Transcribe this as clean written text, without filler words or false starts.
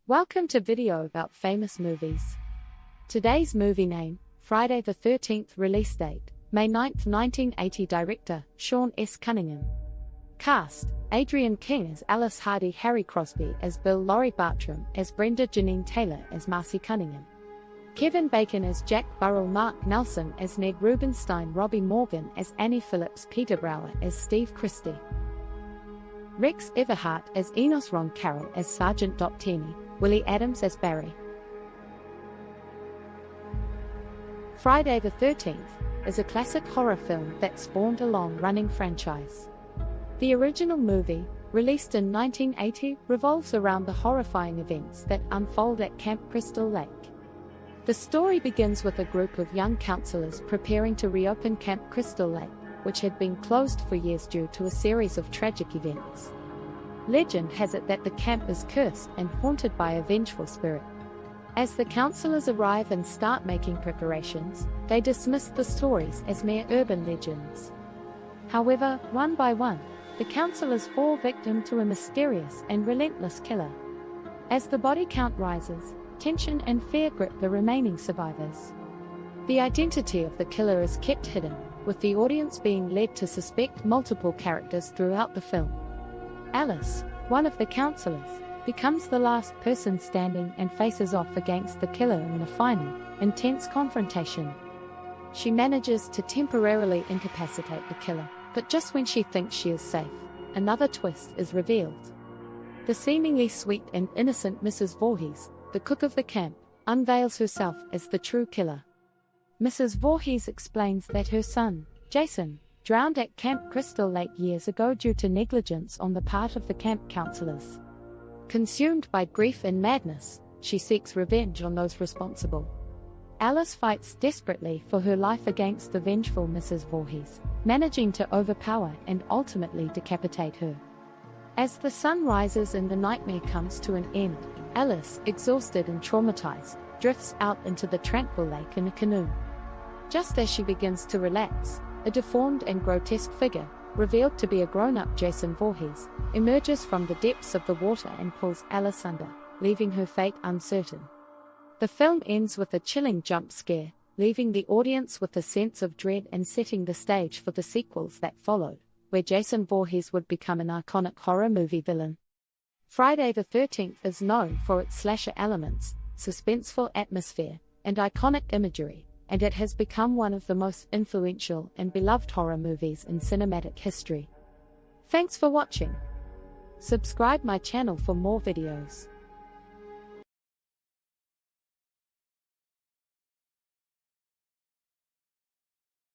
Welcome to video about famous movies. Today's movie name, Friday the 13th. Release date, May 9, 1980. Director, Sean S. Cunningham. Cast, Adrienne King as Alice Hardy, Harry Crosby as Bill, Laurie Bartram as Brenda, Janine Taylor as Marcy Cunningham, Kevin Bacon as Jack Burrell, Mark Nelson as Ned Rubenstein, Robbie Morgan as Annie Phillips, Peter Brower as Steve Christie, Rex Everhart as Enos, Ron Carroll as Sergeant Doc Tierney, Willie Adams as Barry. Friday the 13th is a classic horror film that spawned a long-running franchise. The original movie, released in 1980, revolves around the horrifying events that unfold at Camp Crystal Lake. The story begins with a group of young counselors preparing to reopen Camp Crystal Lake, which had been closed for years due to a series of tragic events. Legend has it that the camp is cursed and haunted by a vengeful spirit. As the counselors arrive and start making preparations, they dismiss the stories as mere urban legends. However, one by one, the counselors fall victim to a mysterious and relentless killer. As the body count rises, tension and fear grip the remaining survivors. The identity of the killer is kept hidden, with the audience being led to suspect multiple characters throughout the film. Alice, one of the counselors, becomes the last person standing and faces off against the killer in a final, intense confrontation. She manages to temporarily incapacitate the killer, but just when she thinks she is safe, another twist is revealed. The seemingly sweet and innocent Mrs. Voorhees, the cook of the camp, unveils herself as the true killer. Mrs. Voorhees explains that her son, Jason, drowned at Camp Crystal Lake years ago due to negligence on the part of the camp counselors. Consumed by grief and madness, she seeks revenge on those responsible. Alice fights desperately for her life against the vengeful Mrs. Voorhees, managing to overpower and ultimately decapitate her. As the sun rises and the nightmare comes to an end, Alice, exhausted and traumatized, drifts out into the tranquil lake in a canoe. Just as she begins to relax, a deformed and grotesque figure, revealed to be a grown-up Jason Voorhees, emerges from the depths of the water and pulls Alice under, leaving her fate uncertain. The film ends with a chilling jump scare, leaving the audience with a sense of dread and setting the stage for the sequels that followed, where Jason Voorhees would become an iconic horror movie villain. Friday the 13th is known for its slasher elements, suspenseful atmosphere, and iconic imagery, and it has become one of the most influential and beloved horror movies in cinematic history. Thanks for watching. Subscribe my channel for more videos.